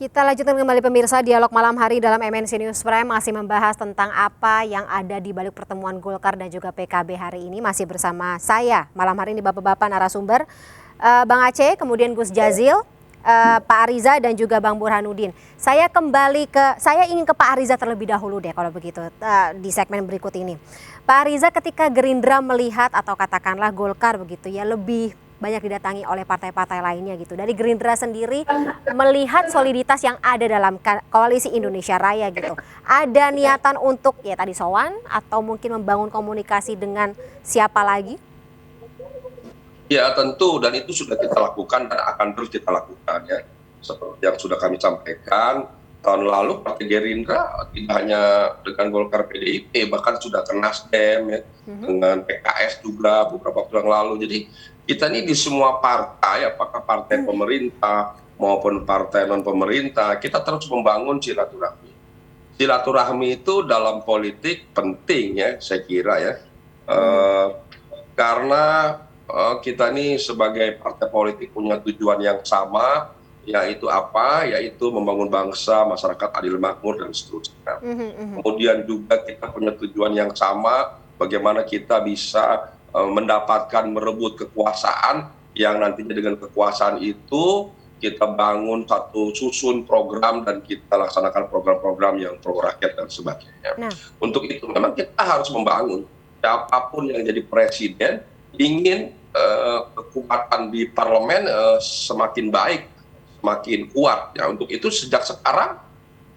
Kita lanjutkan kembali pemirsa, dialog malam hari dalam MNC News Prime masih membahas tentang apa yang ada di balik pertemuan Golkar dan juga PKB hari ini. Masih bersama saya malam hari ini bapak-bapak narasumber, Bang Aceh, kemudian Gus Jazil, Pak Ariza dan juga Bang Burhanuddin. Saya ingin ke Pak Ariza terlebih dahulu deh kalau begitu di segmen berikut ini. Pak Ariza, ketika Gerindra melihat atau katakanlah Golkar begitu ya lebih banyak didatangi oleh partai-partai lainnya gitu. Dari Gerindra sendiri melihat soliditas yang ada dalam koalisi Indonesia Raya gitu. Ada niatan untuk ya tadi sowan atau mungkin membangun komunikasi dengan siapa lagi? Ya tentu, dan itu sudah kita lakukan dan akan terus kita lakukan ya. Seperti yang sudah kami sampaikan, tahun lalu Partai Gerindra tidak hanya dengan Golkar, PDIP, bahkan sudah ke Nasdem ya, dengan PKS juga beberapa waktu yang lalu. Jadi kita ini di semua partai, apakah partai pemerintah maupun partai non pemerintah, kita terus membangun silaturahmi. Silaturahmi itu dalam politik penting ya, saya kira ya, karena kita ini sebagai partai politik punya tujuan yang sama, yaitu apa? Yaitu membangun bangsa, masyarakat adil makmur dan seterusnya. Kemudian juga kita punya tujuan yang sama, bagaimana kita bisa mendapatkan merebut kekuasaan yang nantinya dengan kekuasaan itu kita bangun satu susun program dan kita laksanakan program-program yang pro rakyat dan sebagainya. Nah, untuk itu memang kita harus membangun siapapun yang jadi presiden ingin kekuatan di parlemen semakin baik, semakin kuat. Ya, untuk itu sejak sekarang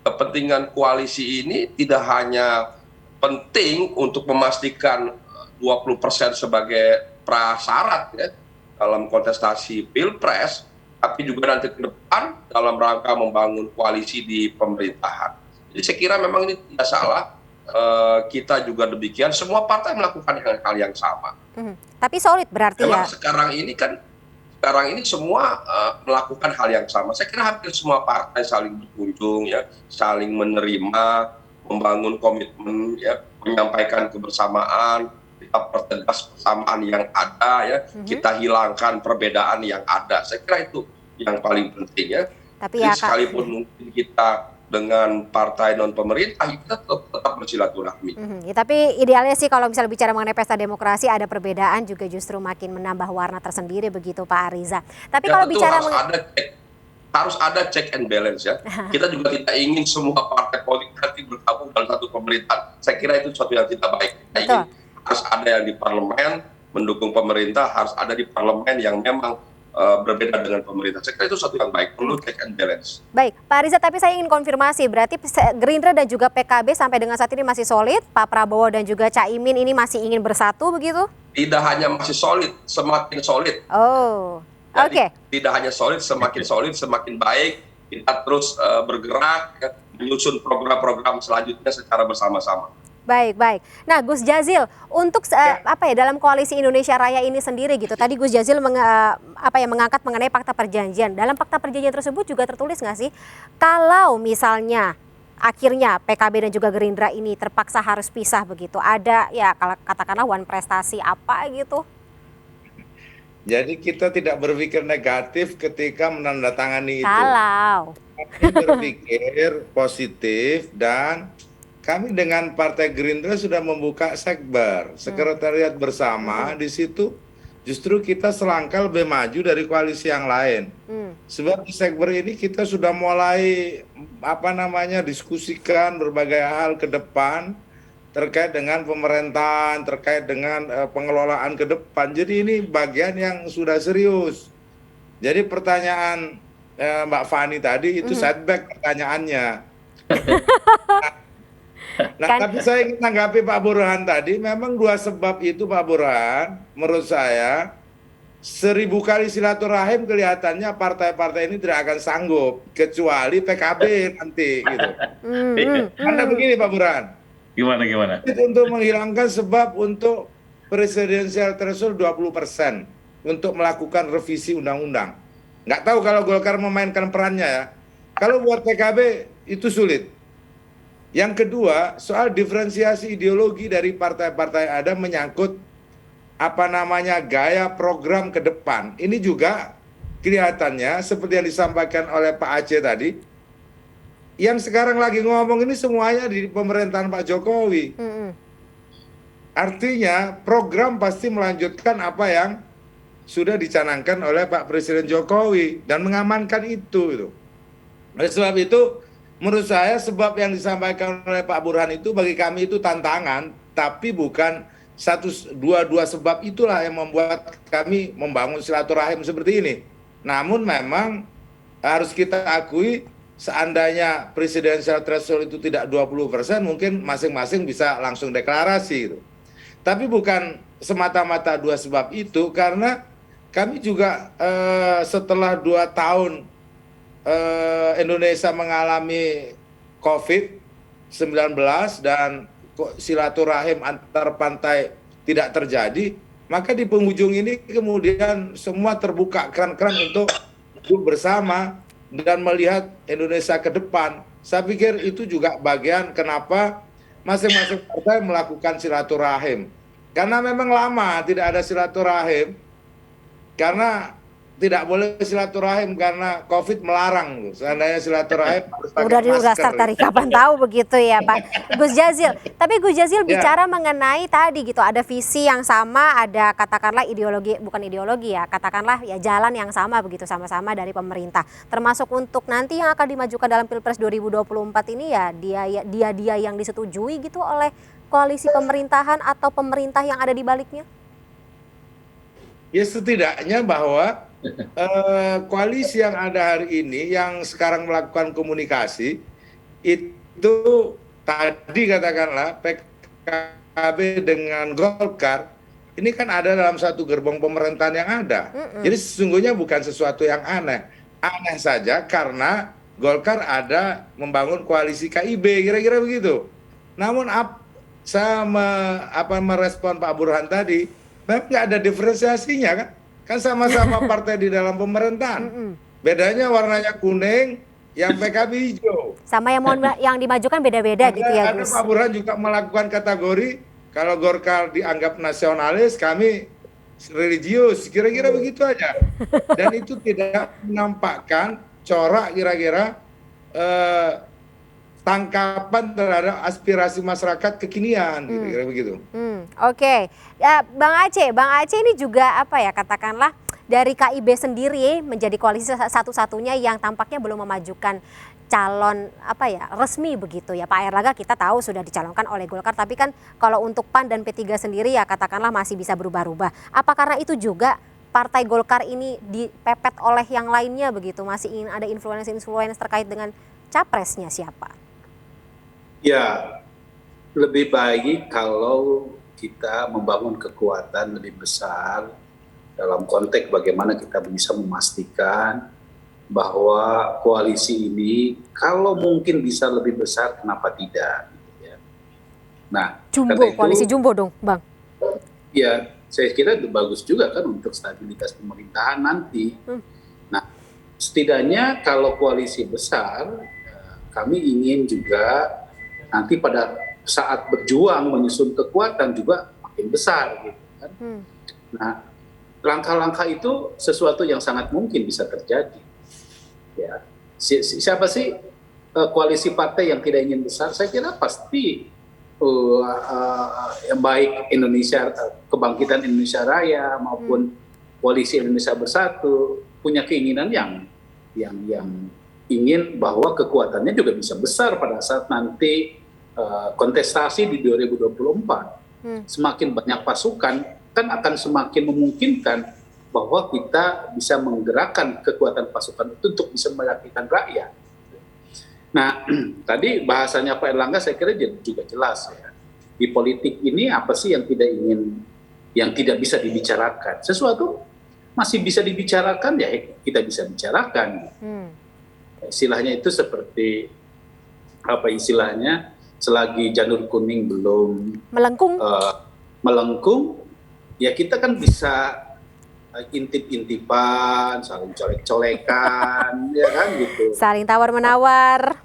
kepentingan koalisi ini tidak hanya penting untuk memastikan 20% sebagai prasyarat ya, dalam kontestasi Pilpres, tapi juga nanti ke depan dalam rangka membangun koalisi di pemerintahan. Jadi saya kira memang ini tidak salah, kita juga demikian, semua partai melakukan hal yang sama. Tapi solid berarti memang ya? Sekarang ini semua melakukan hal yang sama. Saya kira hampir semua partai saling berkunjung ya, saling menerima, membangun komitmen ya, menyampaikan kebersamaan, kita pertegas persamaan yang ada ya, kita hilangkan perbedaan yang ada. Saya kira itu yang paling penting ya. Tapi jadi ya, sekalipun mungkin kita dengan partai non pemerintah kita tetap bersilaturahmi. Ya, tapi idealnya sih kalau misalnya bicara mengenai pesta demokrasi ada perbedaan juga justru makin menambah warna tersendiri begitu Pak Ariza. Tapi ya, kalau betul, bicara harus ada check and balance ya. Kita juga tidak ingin semua partai politik nanti bergabung dalam satu pemerintahan. Saya kira itu sesuatu yang tidak baik. Kita ingin harus ada yang di parlemen mendukung pemerintah, harus ada di parlemen yang memang berbeda dengan pemerintah. Saya kira itu sesuatu yang baik, perlu check and balance. Baik, Pak Ariza, tapi saya ingin konfirmasi, berarti Gerindra dan juga PKB sampai dengan saat ini masih solid, Pak Prabowo dan juga Caimin ini masih ingin bersatu begitu? Tidak hanya masih solid, semakin solid. Oh, oke. Tidak hanya solid, semakin baik. Kita terus bergerak, menyusun program-program selanjutnya secara bersama-sama. Baik. Nah, Gus Jazil, untuk dalam koalisi Indonesia Raya ini sendiri gitu. Tadi Gus Jazil mengangkat mengenai fakta perjanjian. Dalam fakta perjanjian tersebut juga tertulis nggak sih, kalau misalnya akhirnya PKB dan juga Gerindra ini terpaksa harus pisah begitu, ada ya katakanlah one prestasi apa gitu? Jadi kita tidak berpikir negatif ketika menandatangani itu. Kalau kami berpikir positif dan kami dengan Partai Gerindra sudah membuka sekber, sekretariat bersama. Di situ justru kita selangkah lebih maju dari koalisi yang lain. Sebab di sekber ini kita sudah mulai diskusikan berbagai hal ke depan terkait dengan pemerintahan, terkait dengan pengelolaan ke depan. Jadi ini bagian yang sudah serius. Jadi pertanyaan Mbak Fani tadi itu setback pertanyaannya. Tapi saya ingin tanggapi Pak Burhan tadi, memang dua sebab itu Pak Burhan, menurut saya 1000 kali silaturahim kelihatannya partai-partai ini tidak akan sanggup, kecuali PKB nanti gitu. Karena begini Pak Burhan. Gimana? Untuk menghilangkan sebab untuk presidensial threshold 20% untuk melakukan revisi undang-undang. Nggak tahu kalau Golkar memainkan perannya ya. Kalau buat PKB itu sulit. Yang kedua, soal diferensiasi ideologi dari partai-partai ada menyangkut gaya program ke depan. Ini juga kelihatannya seperti yang disampaikan oleh Pak Aceh tadi, yang sekarang lagi ngomong ini semuanya di pemerintahan Pak Jokowi. Artinya program pasti melanjutkan apa yang sudah dicanangkan oleh Pak Presiden Jokowi dan mengamankan itu. Gitu. Oleh sebab itu, menurut saya sebab yang disampaikan oleh Pak Burhan itu bagi kami itu tantangan, tapi bukan dua sebab itulah yang membuat kami membangun silaturahim seperti ini. Namun memang harus kita akui seandainya presidensial threshold itu tidak 20%, mungkin masing-masing bisa langsung deklarasi. Gitu. Tapi bukan semata-mata dua sebab itu, karena kami juga setelah 2 tahun Indonesia mengalami COVID-19 dan silaturahim antar pantai tidak terjadi, maka di penghujung ini kemudian semua terbuka keran-keran untuk duduk bersama dan melihat Indonesia ke depan. Saya pikir itu juga bagian kenapa masing-masing partai melakukan silaturahim. Karena memang lama tidak ada silaturahim, karena tidak boleh silaturahim karena COVID melarang. Seandainya silaturahim harus pakai masker. Udah start dari kapan tahu begitu ya Pak Gus Jazil. Tapi Gus Jazil bicara mengenai tadi gitu, ada visi yang sama, ada katakanlah ideologi, bukan ideologi ya, katakanlah ya jalan yang sama begitu sama-sama dari pemerintah. Termasuk untuk nanti yang akan dimajukan dalam Pilpres 2024 ini ya dia yang disetujui gitu oleh koalisi pemerintahan atau pemerintah yang ada di baliknya. Ya setidaknya bahwa koalisi yang ada hari ini yang sekarang melakukan komunikasi itu tadi katakanlah PKB dengan Golkar ini kan ada dalam satu gerbong pemerintahan yang ada. Jadi sesungguhnya bukan sesuatu yang aneh. Aneh saja karena Golkar ada membangun koalisi KIB kira-kira begitu. Namun saya merespon Pak Burhan tadi, memang nggak ada diferensiasinya kan? Kan sama-sama partai di dalam pemerintahan. Bedanya warnanya kuning, yang PKB hijau. Sama yang dimajukan beda-beda gitu ya Gus. Pak Burhan juga melakukan kategori, kalau Golkar dianggap nasionalis, kami religius, kira-kira begitu aja. Dan itu tidak menampakkan corak kira-kira tangkapan terhadap aspirasi masyarakat kekinian, kira-kira begitu. Oke. Ya, Bang Aceh ini juga apa ya katakanlah dari KIB sendiri menjadi koalisi satu-satunya yang tampaknya belum memajukan calon resmi begitu ya. Pak Airlangga kita tahu sudah dicalonkan oleh Golkar, tapi kan kalau untuk PAN dan P3 sendiri ya katakanlah masih bisa berubah-ubah. Apa karena itu juga Partai Golkar ini dipepet oleh yang lainnya begitu, masih ingin ada influence terkait dengan capresnya siapa? Ya, lebih baik kalau kita membangun kekuatan lebih besar dalam konteks bagaimana kita bisa memastikan bahwa koalisi ini kalau mungkin bisa lebih besar, kenapa tidak? Nah, koalisi jumbo dong, Bang. Ya, saya kira itu bagus juga kan untuk stabilitas pemerintahan nanti. Nah, setidaknya kalau koalisi besar, kami ingin juga nanti pada saat berjuang menyusun kekuatan juga makin besar gitu kan. Nah, langkah-langkah itu sesuatu yang sangat mungkin bisa terjadi. Ya, siapa sih koalisi partai yang tidak ingin besar? Saya kira pasti yang baik Indonesia, Kebangkitan Indonesia Raya maupun Koalisi Indonesia Bersatu punya keinginan yang ingin bahwa kekuatannya juga bisa besar pada saat nanti kontestasi di 2024. Semakin banyak pasukan kan akan semakin memungkinkan bahwa kita bisa menggerakkan kekuatan pasukan itu untuk bisa melakukan rakyat. Nah, tadi bahasanya Pak Airlangga saya kira juga jelas ya. Di politik ini apa sih yang tidak bisa dibicarakan? Sesuatu masih bisa dibicarakan ya kita bisa bicarakan. Istilahnya itu seperti selagi janur kuning belum melengkung, ya kita kan bisa intip-intipan, saling colek-colekan, ya kan gitu. Saling tawar-menawar.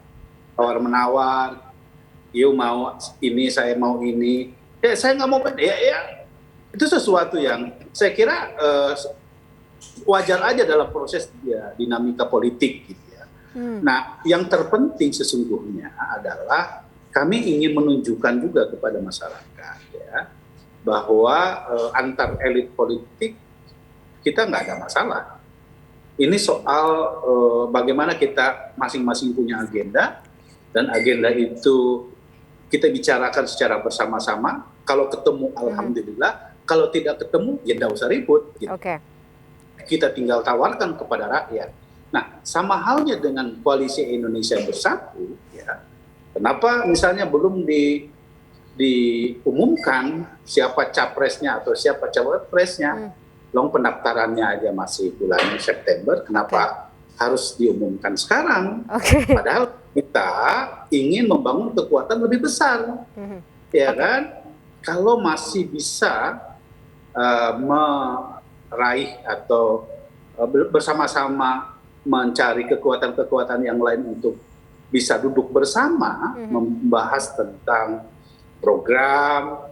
You mau ini, saya mau ini. Ya saya nggak mau, ya itu sesuatu yang saya kira wajar aja dalam proses dinamika politik gitu ya. Nah, yang terpenting sesungguhnya adalah kami ingin menunjukkan juga kepada masyarakat ya bahwa antar elit politik kita nggak ada masalah. Ini soal bagaimana kita masing-masing punya agenda dan agenda itu kita bicarakan secara bersama-sama. Kalau ketemu, alhamdulillah. Kalau tidak ketemu, ya nggak usah ribut. Gitu. Kita tinggal tawarkan kepada rakyat. Nah, sama halnya dengan Koalisi Indonesia Bersatu, ya. Kenapa misalnya belum diumumkan siapa capresnya atau siapa cawapresnya? Long pendaftarannya aja masih bulan September. Kenapa harus diumumkan sekarang? Padahal kita ingin membangun kekuatan lebih besar, ya kan? Kalau masih bisa meraih atau bersama-sama mencari kekuatan-kekuatan yang lain untuk bisa duduk bersama, membahas tentang program,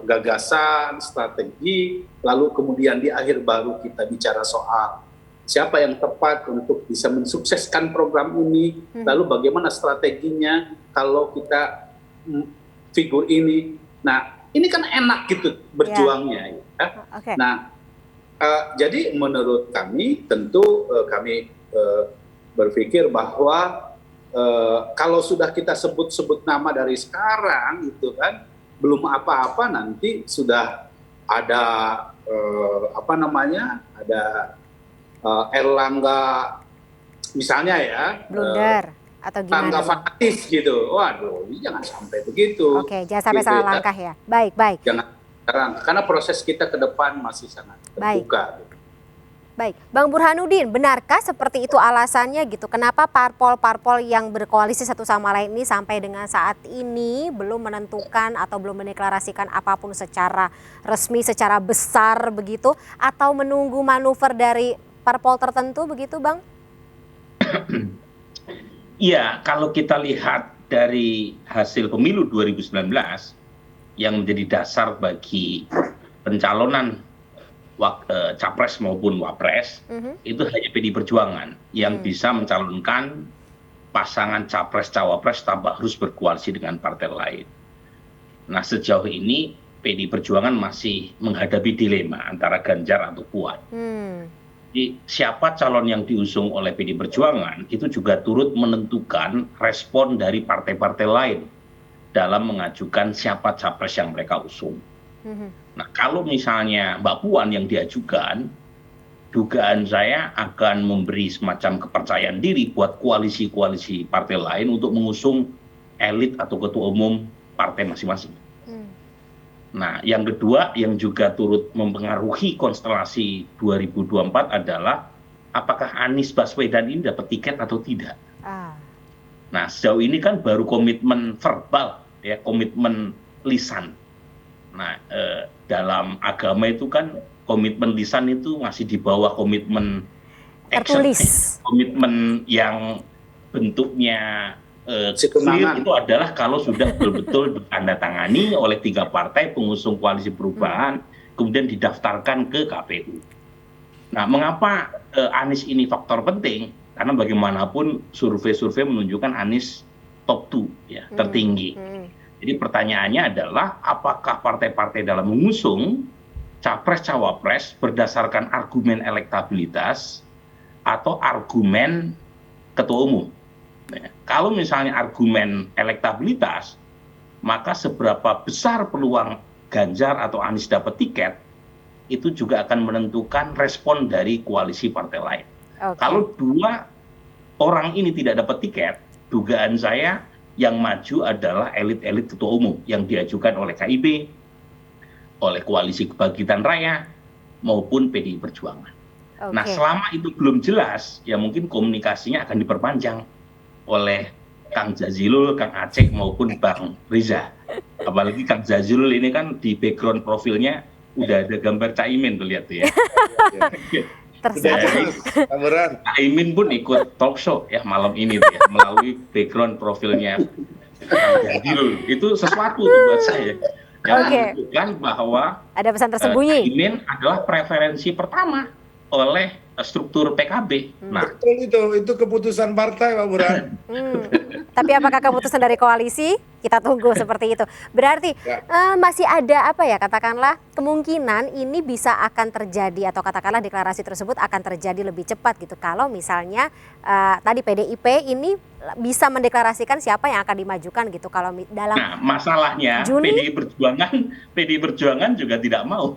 gagasan, strategi, lalu kemudian di akhir baru kita bicara soal siapa yang tepat untuk bisa mensukseskan program ini, lalu bagaimana strateginya kalau kita figur ini. Nah, ini kan enak gitu berjuangnya. Ya. Nah, jadi menurut kami tentu kami berpikir bahwa kalau sudah kita sebut-sebut nama dari sekarang gitu kan, belum apa-apa nanti sudah ada ada Erlangga misalnya ya, blunder atau gimana? Erlangga fanatis gitu, waduh, jangan sampai begitu. Jangan sampai salah langkah ya. Baik. Jangan sekarang, karena proses kita ke depan masih sangat terbuka. Baik, Bang Burhanuddin, benarkah seperti itu alasannya gitu? Kenapa parpol-parpol yang berkoalisi satu sama lain ini sampai dengan saat ini belum menentukan atau belum mendeklarasikan apapun secara resmi, secara besar begitu? Atau menunggu manuver dari parpol tertentu begitu, Bang? Iya, kalau kita lihat dari hasil pemilu 2019 yang menjadi dasar bagi pencalonan capres maupun wapres, itu hanya PDI Perjuangan yang bisa mencalonkan pasangan capres cawapres tanpa harus berkoalisi dengan partai lain. Nah, sejauh ini PDI Perjuangan masih menghadapi dilema antara Ganjar atau Puan. Jadi siapa calon yang diusung oleh PDI Perjuangan itu juga turut menentukan respon dari partai-partai lain dalam mengajukan siapa capres yang mereka usung. Nah, kalau misalnya Mbak Puan yang diajukan, dugaan saya akan memberi semacam kepercayaan diri buat koalisi-koalisi partai lain untuk mengusung elit atau ketua umum partai masing-masing. Nah, yang kedua yang juga turut mempengaruhi konstelasi 2024 adalah apakah Anies Baswedan ini dapat tiket atau tidak. Nah, sejauh ini kan baru komitmen verbal, ya, komitmen lisan. Nah, dalam agama itu kan komitmen lisan itu masih di bawah komitmen tertulis. Komitmen yang bentuknya clear itu adalah kalau sudah betul-betul ditandatangani oleh 3 partai pengusung koalisi perubahan, kemudian didaftarkan ke KPU. Nah, mengapa Anies ini faktor penting? Karena bagaimanapun survei-survei menunjukkan Anies top 2, ya, tertinggi. Jadi pertanyaannya adalah apakah partai-partai dalam mengusung capres-cawapres berdasarkan argumen elektabilitas atau argumen ketua umum. Nah, kalau misalnya argumen elektabilitas, maka seberapa besar peluang Ganjar atau Anies dapat tiket, itu juga akan menentukan respon dari koalisi partai lain. Kalau 2 orang ini tidak dapat tiket, dugaan saya yang maju adalah elit-elit ketua umum yang diajukan oleh KIB, oleh Koalisi Kebangkitan Raya, maupun PDI Perjuangan. Nah, selama itu belum jelas, ya mungkin komunikasinya akan diperpanjang oleh Kang Jazilul, Kang Aceh, maupun Bang Riza. Apalagi Kang Jazilul ini kan di background profilnya udah ada gambar Caimin tuh, lihat tuh ya. Caimin pun ikut talk show ya malam ini tuh ya, melalui background profilnya Kang Jazilul. Itu sesuatu tuh buat saya yang menunjukkan bahwa ada pesan tersembunyi. Caimin adalah preferensi pertama oleh struktur PKB. Nah, Betul itu keputusan partai Pak Burhan. Tapi apakah keputusan dari koalisi? Kita tunggu seperti itu. Berarti masih ada apa ya, katakanlah kemungkinan ini bisa akan terjadi atau katakanlah deklarasi tersebut akan terjadi lebih cepat gitu. Kalau misalnya tadi PDIP ini bisa mendeklarasikan siapa yang akan dimajukan gitu. Kalau dalam masalahnya Juni, PDI Perjuangan juga tidak mau.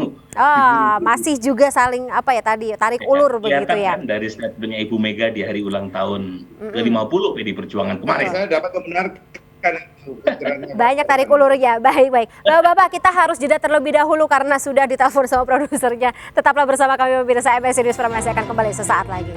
Masih juga saling apa ya tadi tarik ulur begitu ya. Kan dari statementnya Ibu Mega di hari ulang tahun ke-50 PDI Perjuangan kemarin. Saya dapat membenarkan banyak tarik ulur ya. Baik. Bapak-bapak, kita harus jeda terlebih dahulu karena sudah ditelepon sama produsernya. Tetaplah bersama kami pemirsa MNC News Prime, masih akan kembali sesaat lagi.